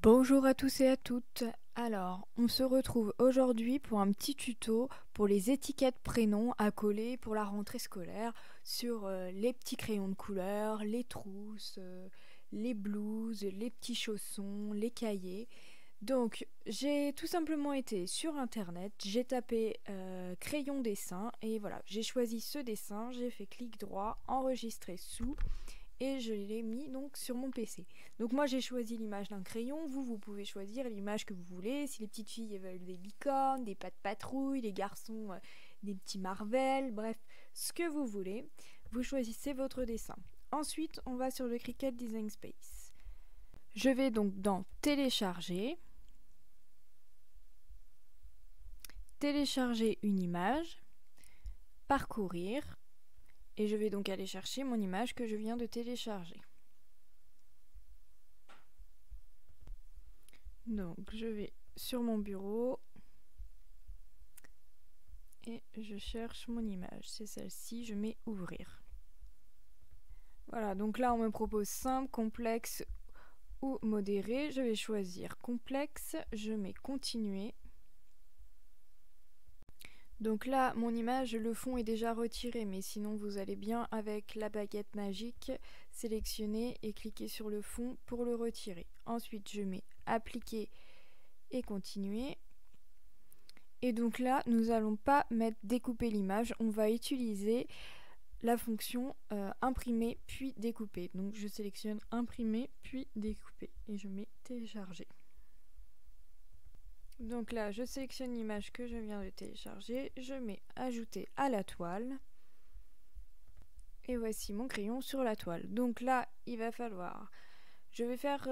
Bonjour à tous et à toutes. Alors, on se retrouve aujourd'hui pour un petit tuto pour les étiquettes prénoms à coller pour la rentrée scolaire sur les petits crayons de couleur, les trousses, les blouses, les petits chaussons, les cahiers. Donc, j'ai tout simplement été sur internet, j'ai tapé crayon dessin et voilà, j'ai choisi ce dessin, j'ai fait clic droit, enregistrer sous et je l'ai mis donc sur mon PC. Donc moi j'ai choisi l'image d'un crayon, vous pouvez choisir l'image que vous voulez. Si les petites filles veulent des licornes, des pattes patrouilles, les garçons des petits Marvel, bref, ce que vous voulez, vous choisissez votre dessin. Ensuite on va sur le Cricut Design Space. Je vais donc dans télécharger une image, parcourir, et je vais donc aller chercher mon image que je viens de télécharger. Donc je vais sur mon bureau et je cherche mon image, c'est celle-ci, je mets ouvrir. Voilà, donc là on me propose simple, complexe ou modéré, je vais choisir complexe, je mets continuer. Donc là mon image, le fond est déjà retiré, mais sinon vous allez bien avec la baguette magique, sélectionner et cliquer sur le fond pour le retirer. Ensuite je mets appliquer et continuer. Et donc là, nous n'allons pas mettre découper l'image, on va utiliser la fonction imprimer puis découper. Donc je sélectionne imprimer puis découper et je mets télécharger. Donc là, je sélectionne l'image que je viens de télécharger, je mets ajouter à la toile. Et voici mon crayon sur la toile. Donc là, il va falloir... Je vais faire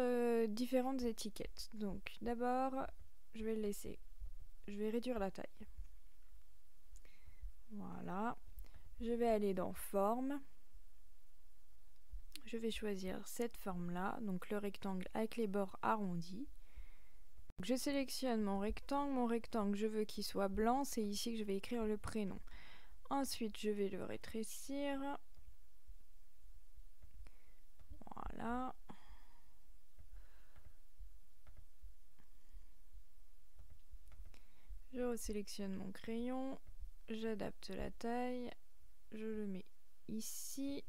différentes étiquettes. Donc d'abord, je vais le laisser. Je vais réduire la taille. Voilà. Je vais aller dans forme. Je vais choisir cette forme-là, donc le rectangle avec les bords arrondis. Donc je sélectionne mon rectangle, je veux qu'il soit blanc, c'est ici que je vais écrire le prénom. Ensuite, je vais le rétrécir. Voilà. Je resélectionne mon crayon, j'adapte la taille, je le mets ici,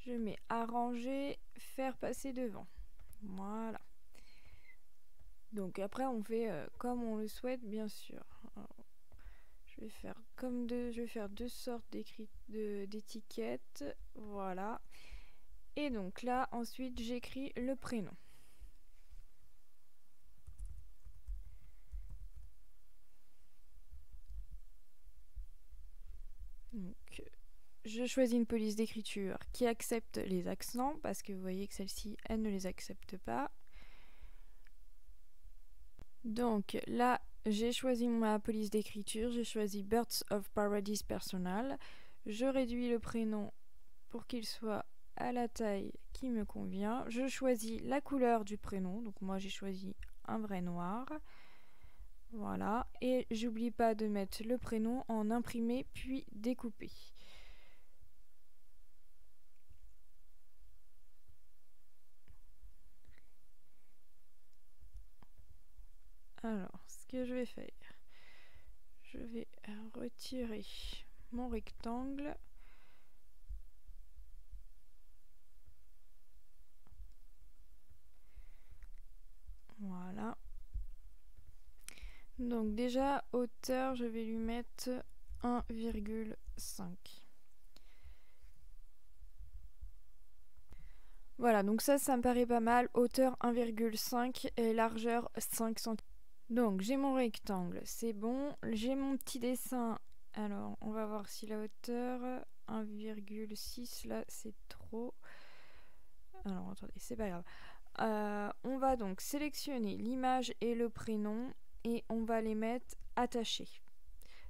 je mets arranger, faire passer devant. Voilà. Donc après on fait comme on le souhaite bien sûr. Alors, je vais faire deux sortes d'étiquettes, voilà. Et donc là ensuite j'écris le prénom. Donc je choisis une police d'écriture qui accepte les accents parce que vous voyez que celle-ci elle ne les accepte pas. Donc là j'ai choisi ma police d'écriture, j'ai choisi Birds of Paradise Personal. Je réduis le prénom pour qu'il soit à la taille qui me convient. Je choisis la couleur du prénom, donc moi j'ai choisi un vrai noir. Voilà, et j'oublie pas de mettre le prénom en imprimé puis découpé. Alors, ce que je vais faire, je vais retirer mon rectangle. Voilà. Donc déjà, hauteur, je vais lui mettre 1,5. Voilà, donc ça me paraît pas mal. Hauteur 1,5 et largeur 5 cm. Donc j'ai mon rectangle, c'est bon. J'ai mon petit dessin. Alors, on va voir si la hauteur 1,6 là, c'est trop. Alors, attendez, c'est pas grave. On va donc sélectionner l'image et le prénom et on va les mettre attachés.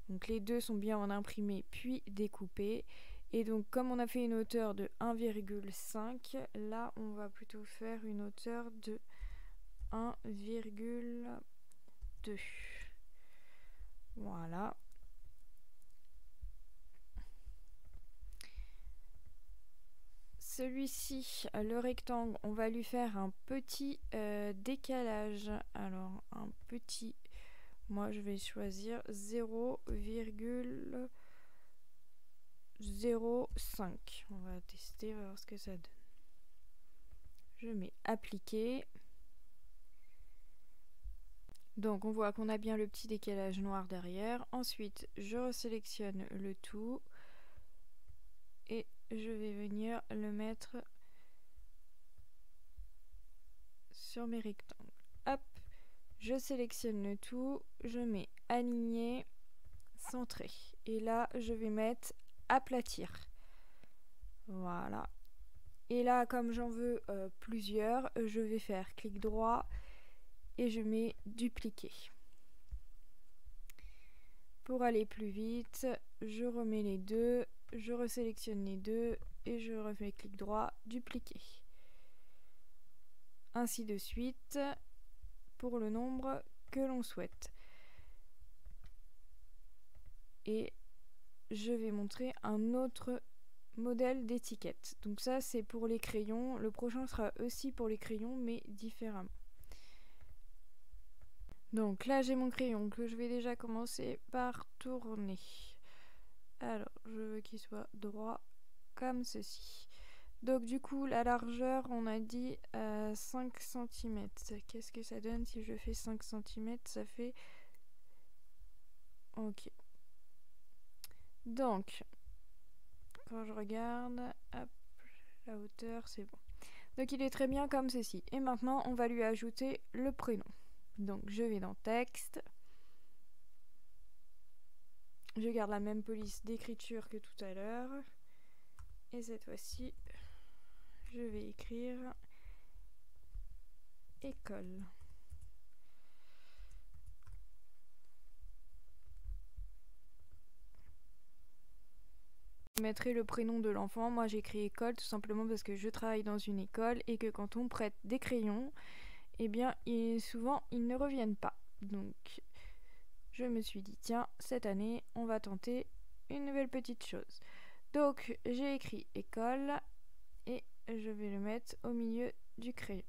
Donc les deux sont bien en imprimé puis découpé. Et donc comme on a fait une hauteur de 1,5, là on va plutôt faire une hauteur de 1,2. Voilà. celui-ci, le rectangle, on va lui faire un petit décalage. Alors, un petit, moi je vais choisir 0,05. On va tester, on va voir ce que ça donne. Je mets appliquer. Donc on voit qu'on a bien le petit décalage noir derrière. Ensuite, je resélectionne le tout et je vais venir le mettre sur mes rectangles. Hop, je sélectionne le tout, je mets aligner, centrer. Et là, je vais mettre aplatir. Voilà. Et là, comme j'en veux plusieurs, je vais faire clic droit et je mets dupliquer. Pour aller plus vite, je remets les deux, je resélectionne les deux et je refais clic droit, dupliquer. Ainsi de suite pour le nombre que l'on souhaite. Et je vais montrer un autre modèle d'étiquette. Donc ça c'est pour les crayons, le prochain sera aussi pour les crayons mais différemment. Donc là j'ai mon crayon que je vais déjà commencer par tourner. Alors je veux qu'il soit droit comme ceci. Donc du coup la largeur on a dit 5 cm. Qu'est-ce que ça donne si je fais 5 cm? Ça fait... Ok. Donc quand je regarde, hop, la hauteur c'est bon. Donc il est très bien comme ceci. Et maintenant on va lui ajouter le prénom. Donc je vais dans texte. Je garde la même police d'écriture que tout à l'heure. Et cette fois-ci, je vais écrire école. Je mettrai le prénom de l'enfant. Moi j'écris école tout simplement parce que je travaille dans une école et que quand on prête des crayons, eh bien souvent ils ne reviennent pas. Donc je me suis dit tiens, cette année on va tenter une nouvelle petite chose. Donc j'ai écrit école et je vais le mettre au milieu du crayon.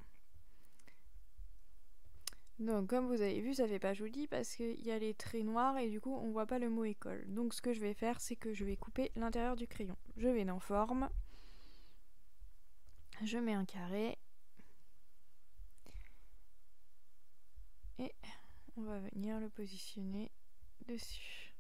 Donc comme vous avez vu, ça fait pas joli parce qu'il y a les traits noirs et du coup on voit pas le mot école. Donc ce que je vais faire, c'est que je vais couper l'intérieur du crayon. Je vais dans forme, je mets un carré et on va venir le positionner dessus.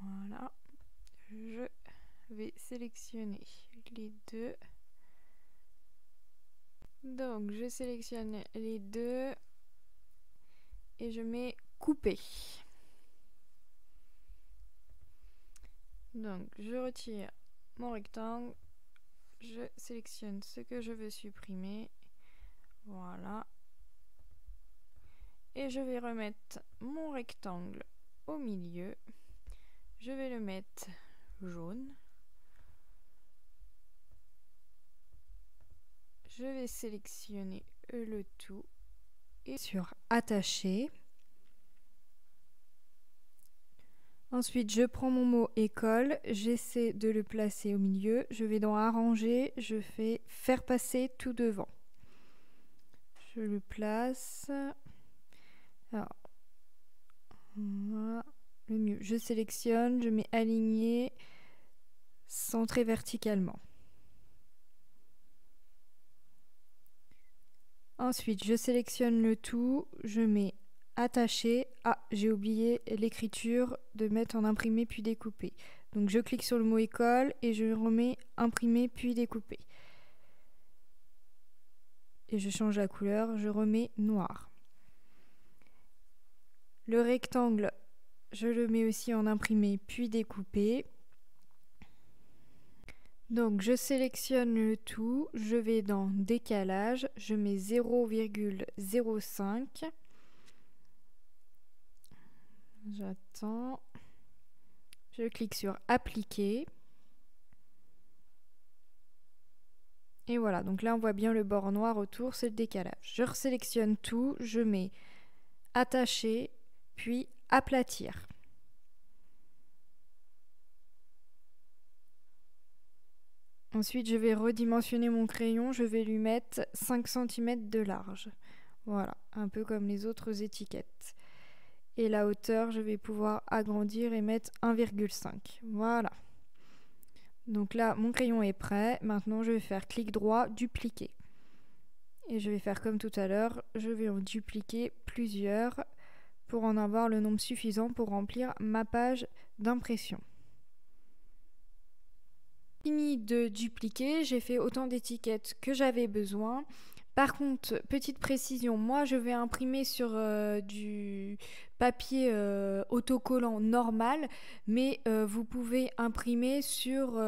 Voilà, je vais sélectionner les deux. Donc je sélectionne les deux et je mets couper. Donc je retire mon rectangle, je sélectionne ce que je veux supprimer, voilà. Et je vais remettre mon rectangle au milieu, je vais le mettre jaune. Je vais sélectionner le tout et sur attacher. Ensuite, je prends mon mot école, j'essaie de le placer au milieu. Je vais dans arranger, je fais faire passer tout devant. Je le place. Alors, voilà, le mieux. Je sélectionne, je mets aligner, centrer verticalement. Ensuite, je sélectionne le tout, je mets attacher. Ah, j'ai oublié l'écriture de mettre en imprimé puis découpé. Donc je clique sur le mot école et je remets imprimé puis découpé. Et je change la couleur, je remets noir. Le rectangle, je le mets aussi en imprimé puis découpé. Donc je sélectionne le tout, je vais dans décalage, je mets 0,05. J'attends. Je clique sur appliquer. Et voilà, donc là on voit bien le bord noir autour, c'est le décalage. Je resélectionne tout, je mets attacher, puis aplatir. Ensuite, je vais redimensionner mon crayon, je vais lui mettre 5 cm de large. Voilà, un peu comme les autres étiquettes. Et la hauteur, je vais pouvoir agrandir et mettre 1,5. Voilà. Donc là, mon crayon est prêt. Maintenant, je vais faire clic droit, dupliquer. Et je vais faire comme tout à l'heure, je vais en dupliquer plusieurs pour en avoir le nombre suffisant pour remplir ma page d'impression. Fini de dupliquer, j'ai fait autant d'étiquettes que j'avais besoin. Par contre, petite précision, moi je vais imprimer sur du papier autocollant normal, mais vous pouvez imprimer sur...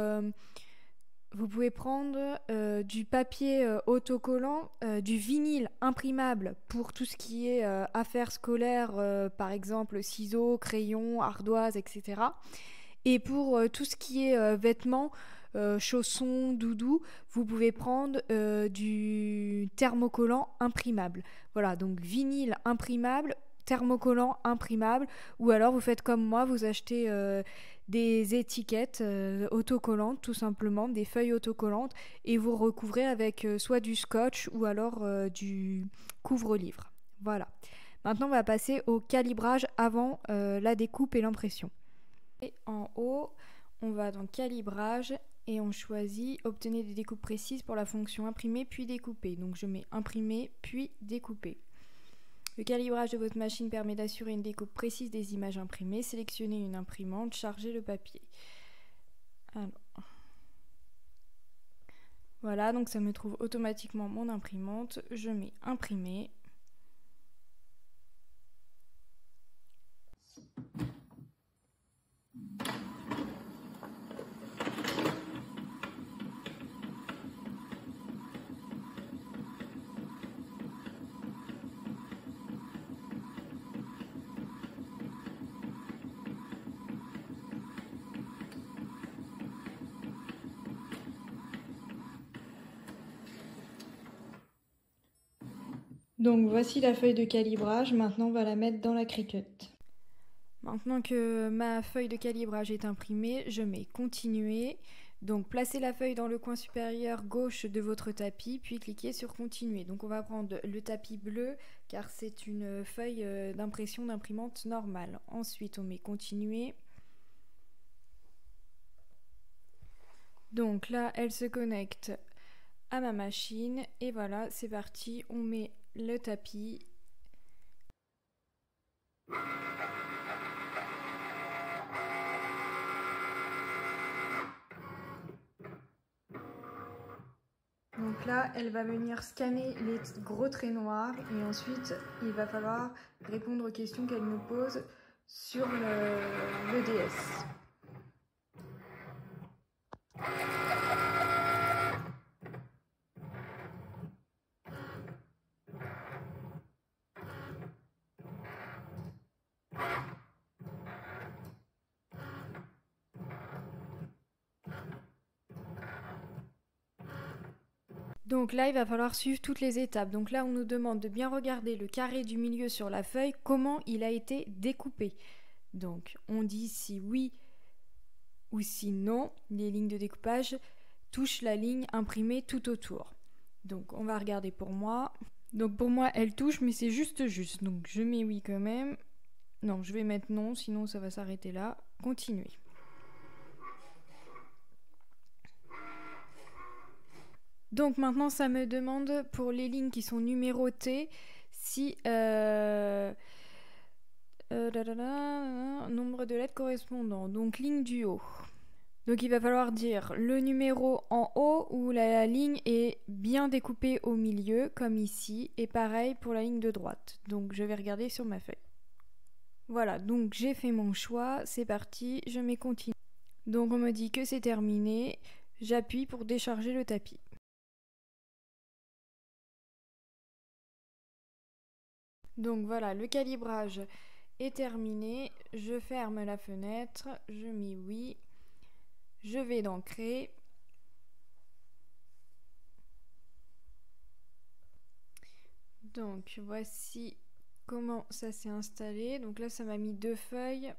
vous pouvez prendre du papier autocollant, du vinyle imprimable pour tout ce qui est affaires scolaires, par exemple ciseaux, crayons, ardoises, etc. Et pour tout ce qui est vêtements, chaussons, doudous, vous pouvez prendre du thermocollant imprimable. Voilà, donc vinyle imprimable, thermocollant imprimable, ou alors vous faites comme moi, vous achetez des étiquettes autocollantes, tout simplement, des feuilles autocollantes, et vous recouvrez avec soit du scotch ou alors du couvre-livre. Voilà. Maintenant, on va passer au calibrage avant la découpe et l'impression. Et en haut, on va dans calibrage et on choisit obtenir des découpes précises pour la fonction imprimer puis découper. Donc je mets imprimer puis découper. Le calibrage de votre machine permet d'assurer une découpe précise des images imprimées. Sélectionnez une imprimante, chargez le papier. Alors. Voilà, donc ça me trouve automatiquement mon imprimante. Je mets imprimer. Donc voici la feuille de calibrage, maintenant on va la mettre dans la Cricut. Maintenant que ma feuille de calibrage est imprimée, je mets continuer. Donc placez la feuille dans le coin supérieur gauche de votre tapis, puis cliquez sur continuer. Donc on va prendre le tapis bleu car c'est une feuille d'impression d'imprimante normale. Ensuite on met continuer. Donc là elle se connecte à ma machine et voilà, c'est parti, on met le tapis. Donc là, elle va venir scanner les gros traits noirs et ensuite, il va falloir répondre aux questions qu'elle nous pose sur le DS. Donc là, il va falloir suivre toutes les étapes. Donc là, on nous demande de bien regarder le carré du milieu sur la feuille, comment il a été découpé. Donc, on dit si oui ou si non, les lignes de découpage touchent la ligne imprimée tout autour. Donc, on va regarder pour moi. Donc, pour moi, elle touche, mais c'est juste. Donc, je mets oui quand même. Non, je vais mettre non, sinon ça va s'arrêter là. Continuer. Donc maintenant, ça me demande pour les lignes qui sont numérotées si nombre de lettres correspondant. Donc ligne du haut. Donc il va falloir dire le numéro en haut où la ligne est bien découpée au milieu, comme ici. Et pareil pour la ligne de droite. Donc je vais regarder sur ma feuille. Voilà, donc j'ai fait mon choix. C'est parti, je mets continue. Donc on me dit que c'est terminé. J'appuie pour décharger le tapis. Donc voilà, le calibrage est terminé. Je ferme la fenêtre, je mets oui. Je vais dans Créer. Donc voici comment ça s'est installé. Donc là ça m'a mis 2 feuilles,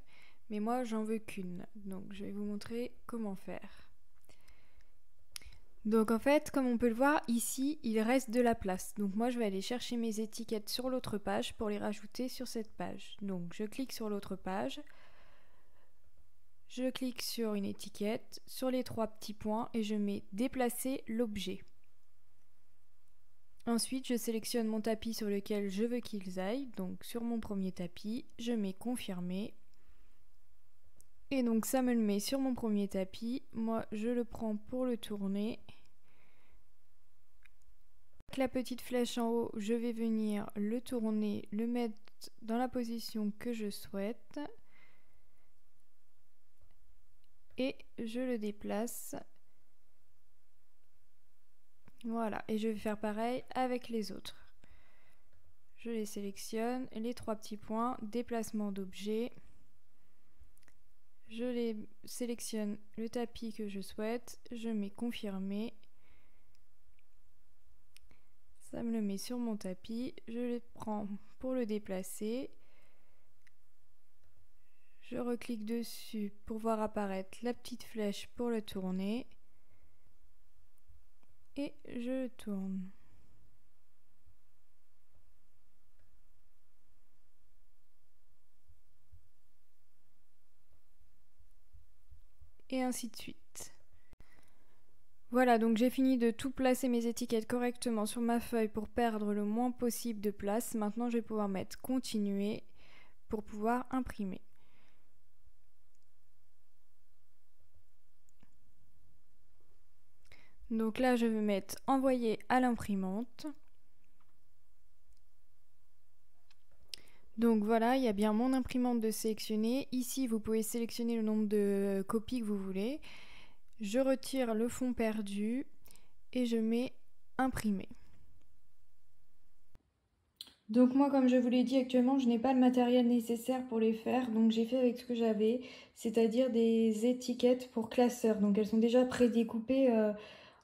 mais moi j'en veux qu'une. Donc je vais vous montrer comment faire. Donc en fait, comme on peut le voir ici, il reste de la place. Donc moi je vais aller chercher mes étiquettes sur l'autre page pour les rajouter sur cette page. Donc je clique sur l'autre page. Je clique sur une étiquette, sur les 3 petits points et je mets déplacer l'objet. Ensuite, je sélectionne mon tapis sur lequel je veux qu'ils aillent. Donc sur mon premier tapis, je mets confirmer. Et donc ça me le met sur mon premier tapis. Moi, je le prends pour le tourner. Avec la petite flèche en haut, je vais venir le tourner, le mettre dans la position que je souhaite. Et je le déplace. Voilà, et je vais faire pareil avec les autres. Je les sélectionne, les 3 petits points, déplacement d'objet. Je les sélectionne le tapis que je souhaite, je mets confirmer. Ça me le met sur mon tapis, je le prends pour le déplacer. Je reclique dessus pour voir apparaître la petite flèche pour le tourner. Et je le tourne. Et ainsi de suite. Voilà, donc j'ai fini de tout placer mes étiquettes correctement sur ma feuille pour perdre le moins possible de place. Maintenant, je vais pouvoir mettre continuer pour pouvoir imprimer. Donc là, je vais mettre envoyer à l'imprimante. Donc voilà, il y a bien mon imprimante de sélectionner. Ici, vous pouvez sélectionner le nombre de copies que vous voulez. Je retire le fond perdu et je mets imprimer. Donc moi, comme je vous l'ai dit, actuellement, je n'ai pas le matériel nécessaire pour les faire. Donc j'ai fait avec ce que j'avais, c'est-à-dire des étiquettes pour classeurs. Donc elles sont déjà prédécoupées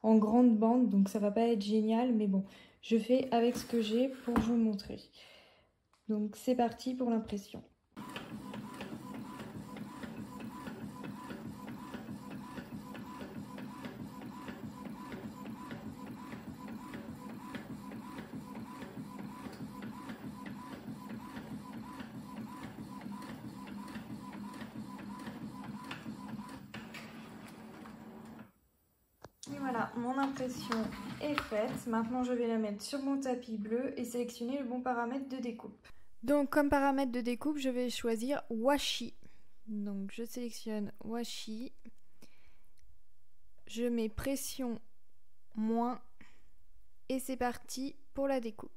en grandes bandes, donc ça va pas être génial. Mais bon, je fais avec ce que j'ai pour vous montrer. Donc c'est parti pour l'impression. Et voilà, mon impression est faite. Maintenant, je vais la mettre sur mon tapis bleu et sélectionner le bon paramètre de découpe. Donc, comme paramètre de découpe, je vais choisir washi. Donc, je sélectionne washi. Je mets pression moins et c'est parti pour la découpe.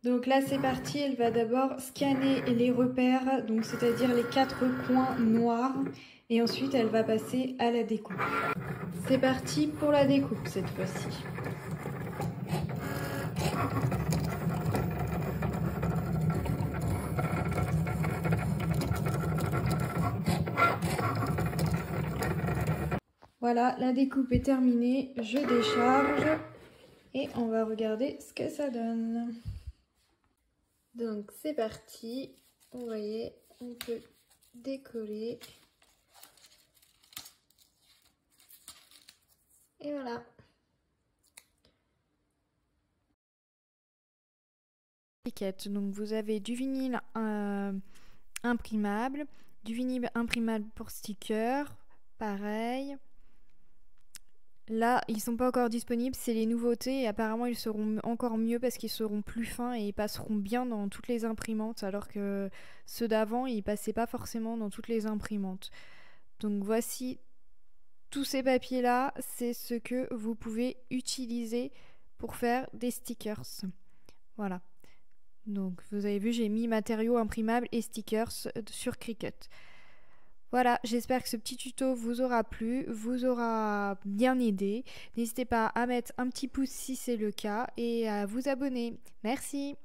Donc là c'est parti, elle va d'abord scanner les repères, donc c'est-à-dire les 4 coins noirs, et ensuite elle va passer à la découpe. C'est parti pour la découpe cette fois-ci. Voilà, la découpe est terminée, je décharge et on va regarder ce que ça donne. Donc c'est parti, vous voyez, on peut décoller. Et voilà. Donc vous avez du vinyle imprimable, du vinyle imprimable pour sticker, pareil. Là, ils sont pas encore disponibles, c'est les nouveautés et apparemment ils seront encore mieux parce qu'ils seront plus fins et ils passeront bien dans toutes les imprimantes alors que ceux d'avant, ils passaient pas forcément dans toutes les imprimantes. Donc voici tous ces papiers-là, c'est ce que vous pouvez utiliser pour faire des stickers. Voilà. Donc vous avez vu, j'ai mis matériaux imprimables et stickers sur Cricut. Voilà, j'espère que ce petit tuto vous aura plu, vous aura bien aidé. N'hésitez pas à mettre un petit pouce si c'est le cas et à vous abonner. Merci!